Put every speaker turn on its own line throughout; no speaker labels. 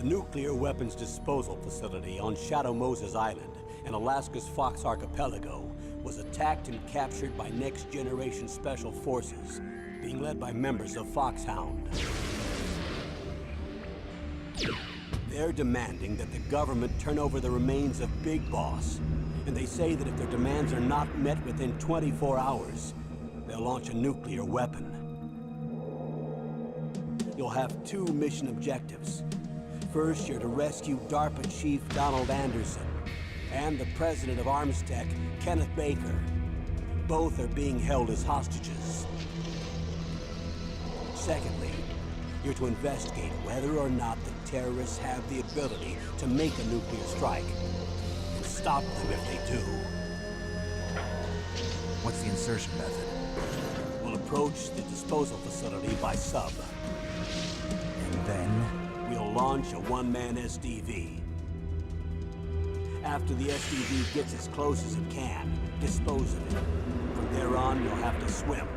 nuclear weapons disposal facility on Shadow Moses Island in Alaska's Fox Archipelago was attacked and captured by next-generation special forces, being led by members of Foxhound. They're demanding that the government turn over the remains of Big Boss, and they say that if their demands are not met within 24 hours, they'll launch a nuclear weapon. You'll have two mission objectives. First, you're to rescue DARPA Chief Donald Anderson and the president of Armstech, Kenneth Baker. Both are being held as hostages. Secondly, you're to investigate whether or not the terrorists have the ability to make a nuclear strike, and stop them if they do.
What's the insertion method?
We'll approach the disposal facility by sub.
And then?
We'll launch a one-man SDV. After the SDV gets as close as it can, dispose of it. From there on, you'll have to swim.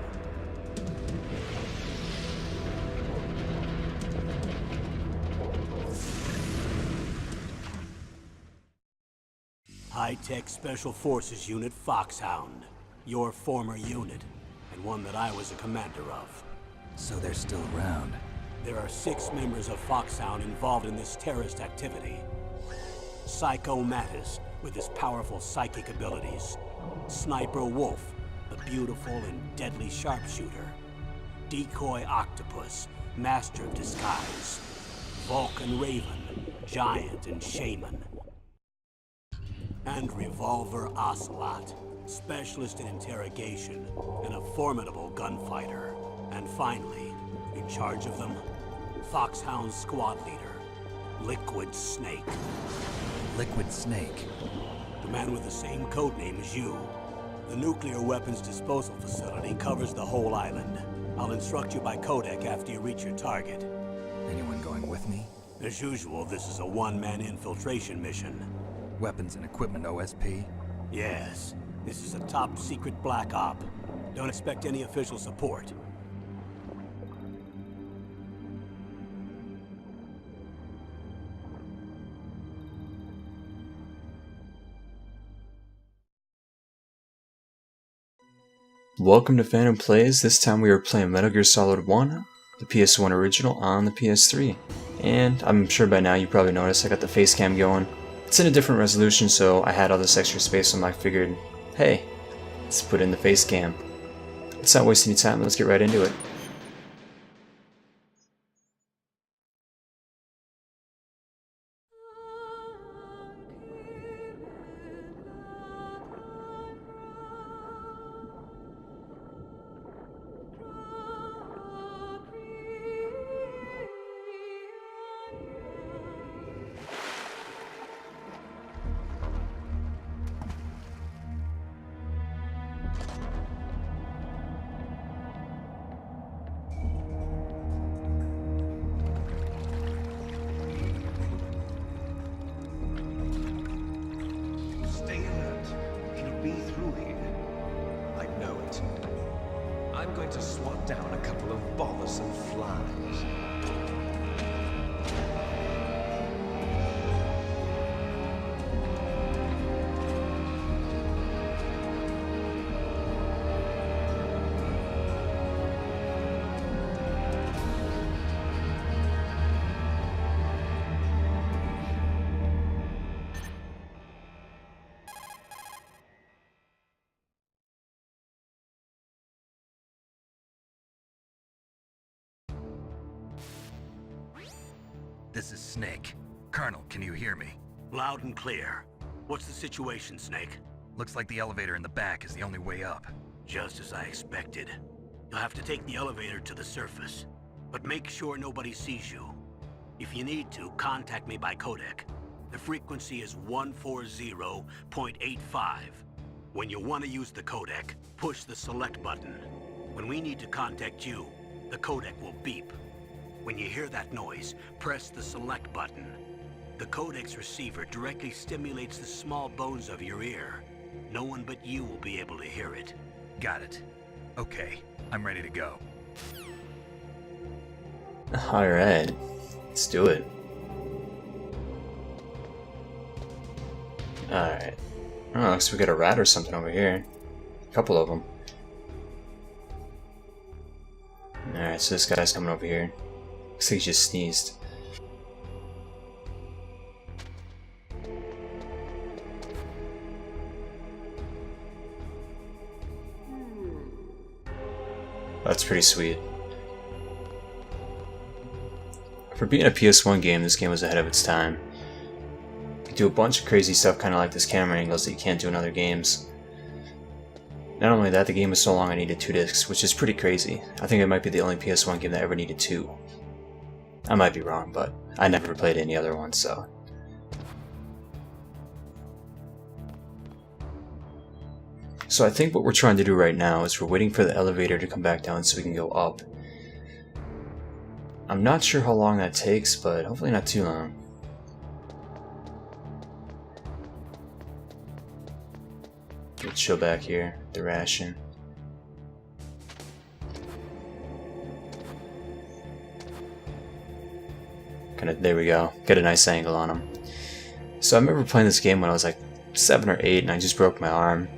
High-Tech Special Forces Unit Foxhound. Your former unit, and one that I was a commander of.
So they're still around.
There are 6 members of Foxhound involved in this terrorist activity. Psycho Mattis, with his powerful psychic abilities. Sniper Wolf, the beautiful and deadly sharpshooter. Decoy Octopus, master of disguise. Vulcan Raven, giant and shaman. And Revolver Ocelot, specialist in interrogation and a formidable gunfighter. And finally, in charge of them, Foxhound squad leader, Liquid Snake.
Liquid Snake?
The man with the same codename as you. The nuclear weapons disposal facility covers the whole island. I'll instruct you by codec after you reach your target.
Anyone going with me?
As usual, this is a one-man infiltration mission.
Weapons and equipment OSP?
Yes. This is a top-secret black op. Don't expect any official support.
Welcome to Phantom Plays. This time we are playing Metal Gear Solid 1, the PS1 original, on the PS3. And I'm sure by now you probably noticed I got the face cam going. It's in a different resolution, so I had all this extra space, so I figured, hey, let's put in the face cam. Let's not waste any time, let's get right into it.
I'm going to swat down a couple of bothersome flies.
This is Snake. Colonel, can you hear me?
Loud and clear. What's the situation, Snake?
Looks like the elevator in the back is the only way up.
Just as I expected. You'll have to take the elevator to the surface. But make sure nobody sees you. If you need to, contact me by codec. The frequency is 140.85. When you want to use the codec, push the select button. When we need to contact you, the codec will beep. When you hear that noise, press the select button. The codec's receiver directly stimulates the small bones of your ear. No one but you will be able to hear it.
Got it. Okay, I'm ready to go.
Alright, let's do it. Alright. Oh, looks like we got a rat or something over here. A couple of them. Alright, so this guy's coming over here. Looks like he just sneezed. That's pretty sweet. For being a PS1 game, this game was ahead of its time. You could do a bunch of crazy stuff kind of like this camera angles that you can't do in other games. Not only that, the game was so long I needed 2 discs, which is pretty crazy. I think it might be the only PS1 game that ever needed 2. I might be wrong, but I never played any other one, so... So I think what we're trying to do right now is we're waiting for the elevator to come back down so we can go up. I'm not sure how long that takes, but hopefully not too long. Let's chill back here, the ration. There we go, get a nice angle on him. So I remember playing this game when I was like 7 or 8 and I just broke my arm.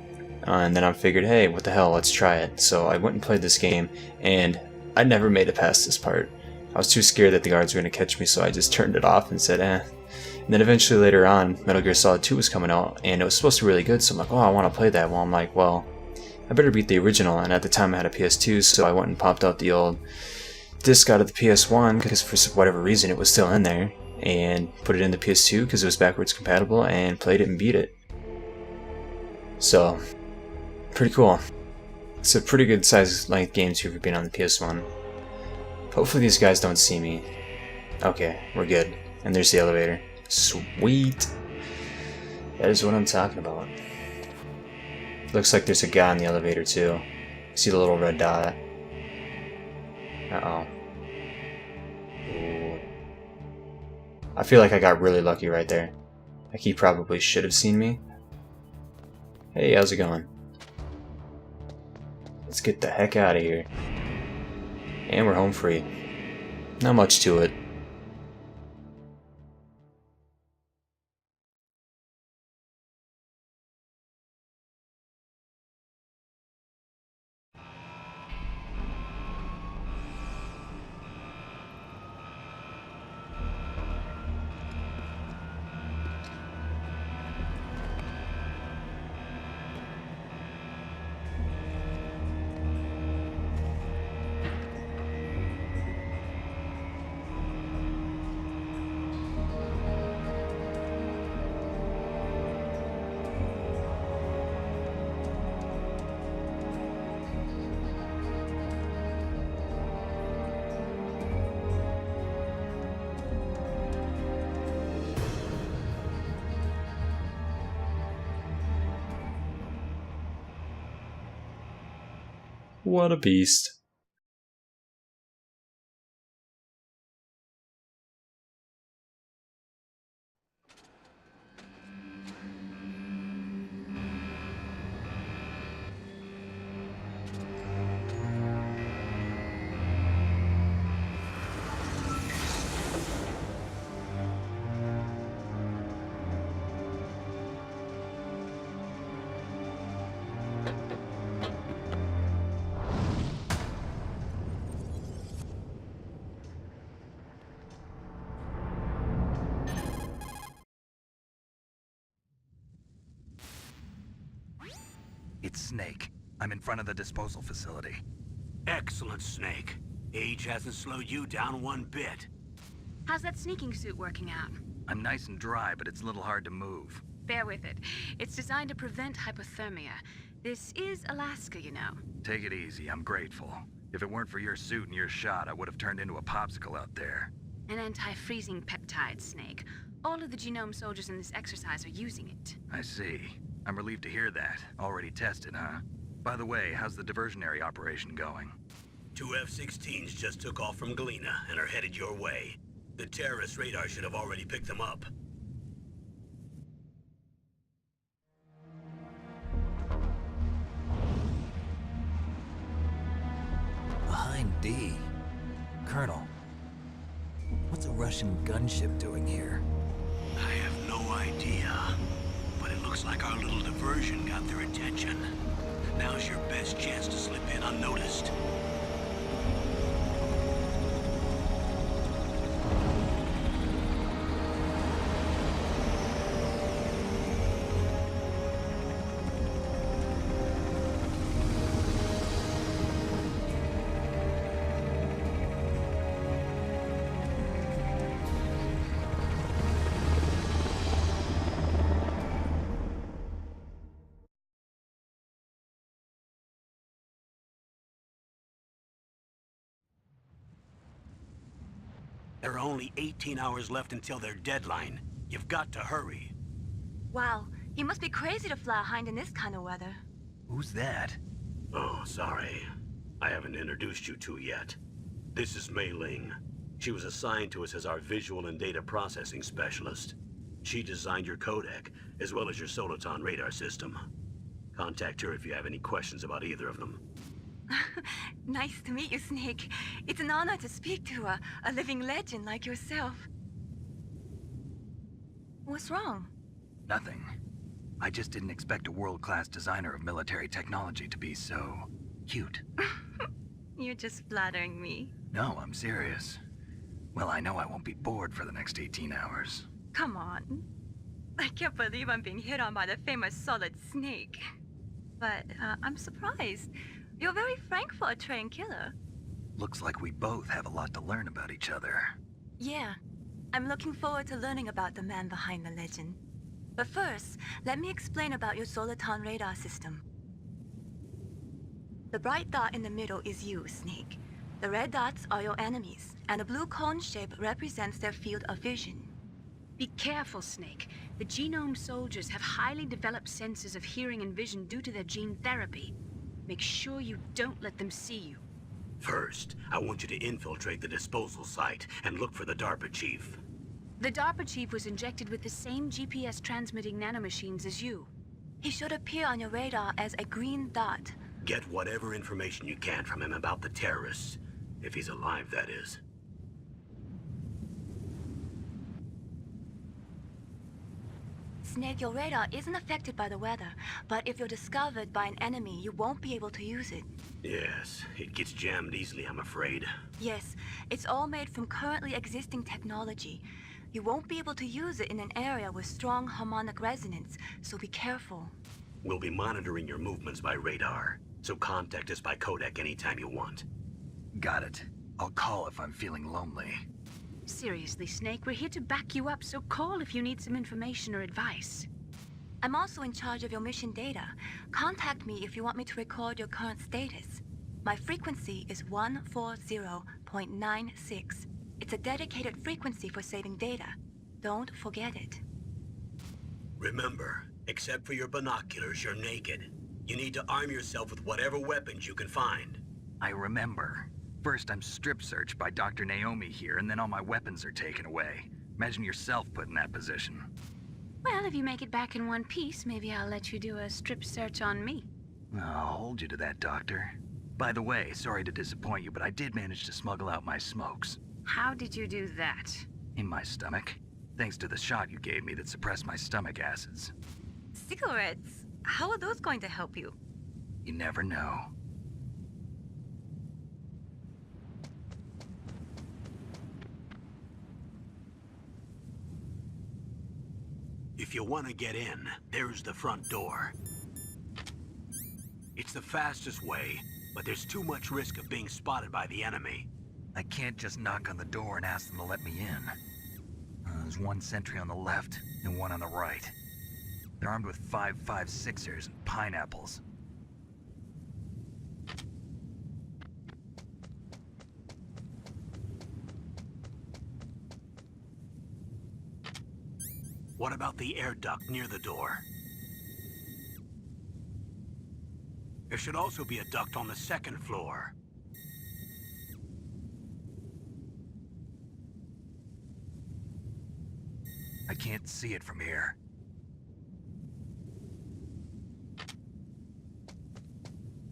And then I figured, hey, what the hell, let's try it. So I went and played this game, and I never made it past this part. I was too scared that the guards were going to catch me, so I just turned it off and said, eh. And then eventually later on, Metal Gear Solid 2 was coming out, and it was supposed to be really good, so I'm like, oh, I want to play that. Well, I'm like, well, I better beat the original, and at the time I had a PS2, so I went and popped out the old disc out of the PS1, because for whatever reason it was still in there, and put it in the PS2 because it was backwards compatible, and played it and beat it. So... pretty cool. It's a pretty good size length game too for being on the PS1. Hopefully these guys don't see me. Okay, we're good. And there's the elevator. Sweet! That is what I'm talking about. Looks like there's a guy in the elevator too. See the little red dot? Uh-oh. Ooh. I feel like I got really lucky right there. Like he probably should have seen me. Hey, how's it going? Let's get the heck out of here. And we're home free. Not much to it. What a beast.
It's Snake. I'm in front of the disposal facility.
Excellent, Snake. Age hasn't slowed you down one bit.
How's that sneaking suit working out?
I'm nice and dry, but it's a little hard to move.
Bear with it. It's designed to prevent hypothermia. This is Alaska, you know.
Take it easy, I'm grateful. If it weren't for your suit and your shot, I would have turned into a popsicle out there.
An anti-freezing peptide, Snake. All of the genome soldiers in this exercise are using it.
I see. I'm relieved to hear that. Already tested, huh? By the way, how's the diversionary operation going?
2 F-16s just took off from Galena and are headed your way. The terrorist radar should have already picked them up.
Behind D. Colonel, what's a Russian gunship doing here?
I have no idea, but it looks Looks like our little diversion got their attention. Now's your best chance to slip in unnoticed. There are only 18 hours left until their deadline. You've got to hurry.
Wow, you must be crazy to fly behind in this kind of weather.
Who's that?
Oh, sorry. I haven't introduced you to yet. This is Mei Ling. She was assigned to us as our visual and data processing specialist. She designed your codec, as well as your Soliton radar system. Contact her if you have any questions about either of them.
Nice to meet you, Snake. It's an honor to speak to a living legend like yourself. What's wrong?
Nothing. I just didn't expect a world-class designer of military technology to be so cute.
You're just flattering me.
No, I'm serious. Well, I know I won't be bored for the next 18 hours.
Come on. I can't believe I'm being hit on by the famous Solid Snake. But I'm surprised. You're very frank for a trained killer.
Looks like we both have a lot to learn about each other.
Yeah. I'm looking forward to learning about the man behind the legend. But first, let me explain about your Soliton radar system. The bright dot in the middle is you, Snake. The red dots are your enemies, and a blue cone shape represents their field of vision.
Be careful, Snake. The genome soldiers have highly developed senses of hearing and vision due to their gene therapy. Make sure you don't let them see you.
First, I want you to infiltrate the disposal site and look for the DARPA chief.
The DARPA chief was injected with the same GPS transmitting nanomachines as you.
He should appear on your radar as a green dot.
Get whatever information you can from him about the terrorists. If he's alive, that is.
Snake, your radar isn't affected by the weather, but if you're discovered by an enemy, you won't be able to use it.
Yes, it gets jammed easily, I'm afraid.
Yes, it's all made from currently existing technology. You won't be able to use it in an area with strong harmonic resonance, so be careful.
We'll be monitoring your movements by radar, so contact us by codec anytime you want.
Got it. I'll call if I'm feeling lonely.
Seriously, Snake, we're here to back you up, so call if you need some information or advice.
I'm also in charge of your mission data. Contact me if you want me to record your current status. My frequency is 140.96. It's a dedicated frequency for saving data. Don't forget it.
Remember, except for your binoculars, you're naked. You need to arm yourself with whatever weapons you can find.
I remember. First, I'm strip searched by Dr. Naomi here, and then all my weapons are taken away. Imagine yourself put in that position.
Well, if you make it back in one piece, maybe I'll let you do a strip search on me.
I'll hold you to that, Doctor. By the way, sorry to disappoint you, but I did manage to smuggle out my smokes.
How did you do that?
In my stomach. Thanks to the shot you gave me that suppressed my stomach acids.
Cigarettes? How are those going to help you?
You never know.
If you want to get in, there's the front door. It's the fastest way, but there's too much risk of being spotted by the enemy.
I can't just knock on the door and ask them to let me in. There's one sentry on the left and one on the right. They're armed with 5.56ers and pineapples.
What about the air duct near the door? There should also be a duct on the second floor.
I can't see it from here.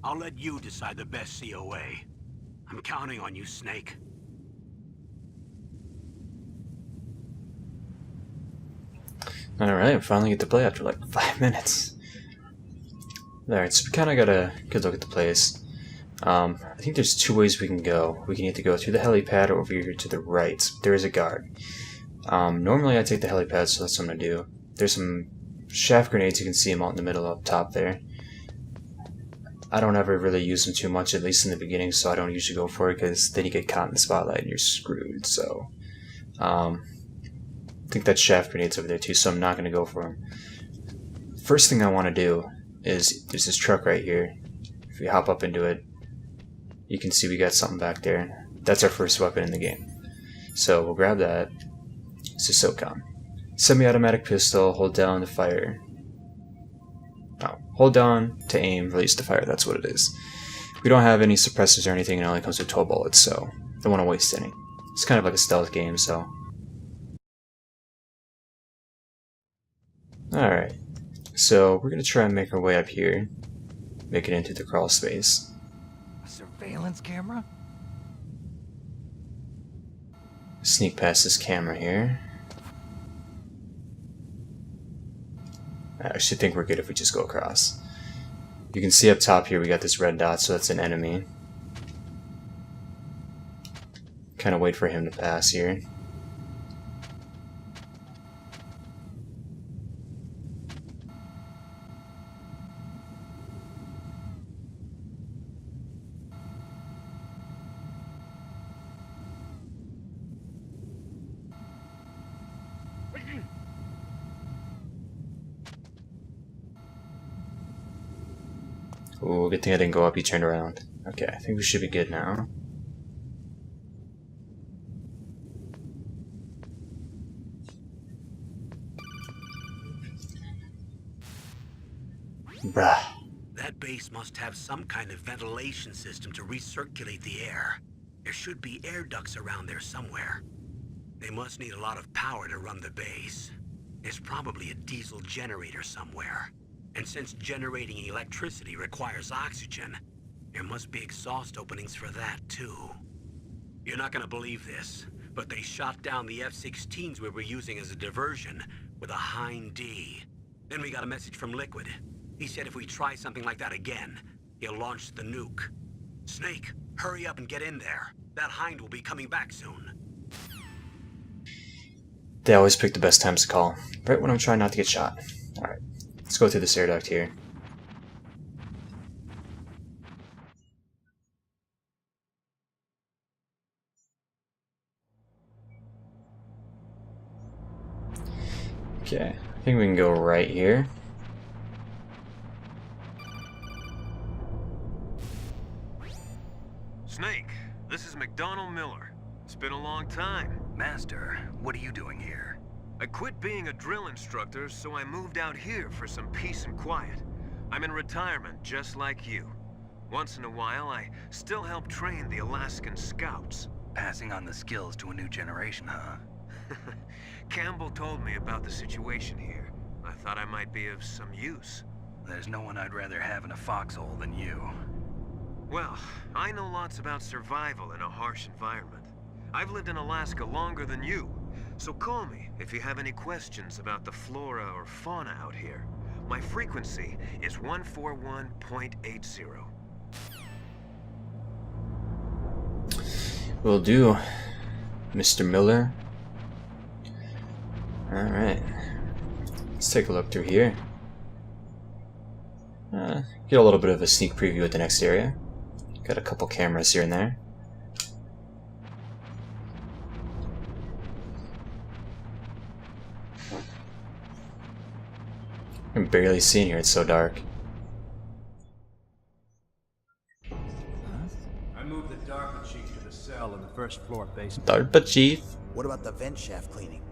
I'll let you decide the best COA. I'm counting on you, Snake.
Alright, finally get to play after like 5 minutes. Alright, so we kind of got a good look at the place. I think there's 2 ways we can go. We can either go through the helipad or over here to the right. There is a guard. Normally I take the helipad, so that's what I'm going to do. There's some shaft grenades, you can see them out in the middle up top there. I don't ever really use them too much, at least in the beginning, so I don't usually go for it, because then you get caught in the spotlight and you're screwed, so... I think that shaft grenade's over there too, so I'm not going to go for them. First thing I want to do is, there's this truck right here. If we hop up into it, you can see we got something back there. That's our first weapon in the game. So we'll grab that. It's a SOCOM. Semi-automatic pistol, hold down to fire. Oh, hold down to aim, release to fire, that's what it is. We don't have any suppressors or anything, it only comes with 12 bullets, so don't want to waste any. It's kind of like a stealth game, so... Alright, so we're going to try and make our way up here, make it into the crawl space.
A surveillance camera?
Sneak past this camera here. I actually think we're good if we just go across. You can see up top here we got this red dot, so that's an enemy. Kind of wait for him to pass here. Ooh, good thing I didn't go up, he turned around. Okay, I think we should be good now. Bruh.
That base must have some kind of ventilation system to recirculate the air. There should be air ducts around there somewhere. They must need a lot of power to run the base. There's probably a diesel generator somewhere. And since generating electricity requires oxygen, there must be exhaust openings for that too. You're not gonna believe this, but they shot down the F-16s we were using as a diversion with a Hind D. Then we got a message from Liquid. He said if we try something like that again, he'll launch the nuke. Snake, hurry up and get in there. That Hind will be coming back soon.
They always pick the best times to call, right when I'm trying not to get shot. Alright, let's go through this air duct here. Okay, I think we can go right here.
Snake, this is McDonald Miller. It's been a long time.
Master, what are you doing here?
I quit being a drill instructor, so I moved out here for some peace and quiet. I'm in retirement, just like you. Once in a while, I still help train the Alaskan Scouts.
Passing on the skills to a new generation, huh?
Campbell told me about the situation here. I thought I might be of some use.
There's no one I'd rather have in a foxhole than you.
Well, I know lots about survival in a harsh environment. I've lived in Alaska longer than you, so call me if you have any questions about the flora or fauna out here. My frequency is 141.80.
Will do, Mr. Miller. Alright, let's take a look through here. Get a little bit of a sneak preview at the next area. Got a couple cameras here and there. I'm barely seeing here, it's so dark.
I moved the DARPA chief to the cell in the first floor basement.
DARPA chief?
What about the vent shaft cleaning?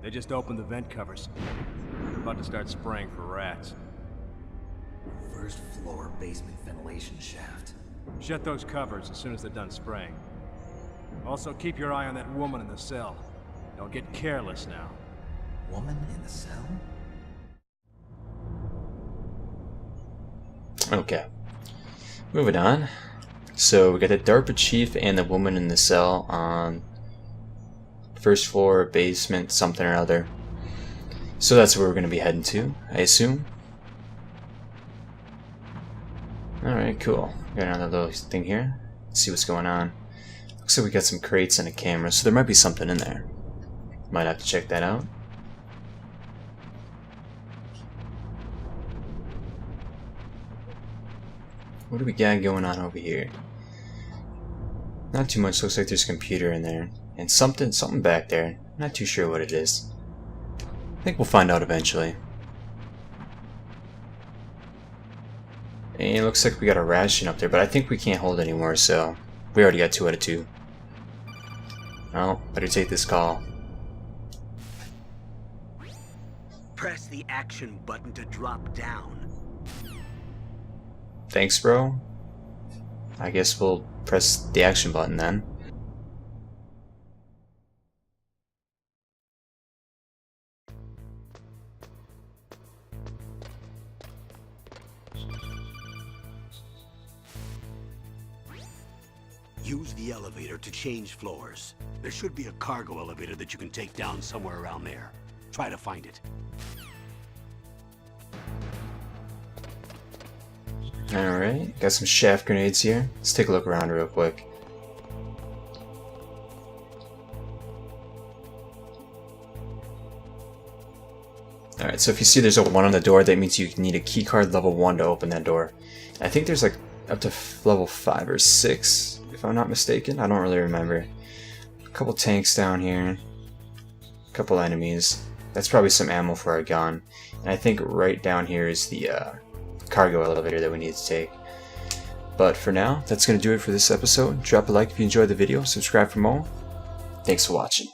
They just opened the vent covers. They're about to start spraying for rats.
First floor basement ventilation shaft.
Shut those covers as soon as they're done spraying. Also, keep your eye on that woman in the cell. Don't get careless now.
Woman in the cell?
Okay. Moving on. So we got the DARPA chief and the woman in the cell on first floor, basement, something or other. So that's where we're going to be heading to, I assume. Alright, cool. Got another little thing here. Let's see what's going on. Looks like we got some crates and a camera, so there might be something in there. Might have to check that out. What do we got going on over here? Not too much. Looks like there's a computer in there. And something back there. Not too sure what it is. I think we'll find out eventually. And it looks like we got a ration up there, but I think we can't hold anymore, so we already got 2 out of 2. Well, better take this call.
Press the action button to drop down.
Thanks, bro. I guess we'll press the action button then.
Use the elevator to change floors. There should be a cargo elevator that you can take down somewhere around there. Try to find it.
Alright, got some shaft grenades here. Let's take a look around real quick. Alright, so if you see there's a 1 on the door, that means you need a keycard level 1 to open that door. I think there's like up to level 5 or 6, if I'm not mistaken. I don't really remember. A couple tanks down here. A couple enemies. That's probably some ammo for our gun. And I think right down here is the cargo elevator that we need to take. But for now, that's going to do it for this episode. Drop a like if you enjoyed the video, subscribe for more. Thanks for watching.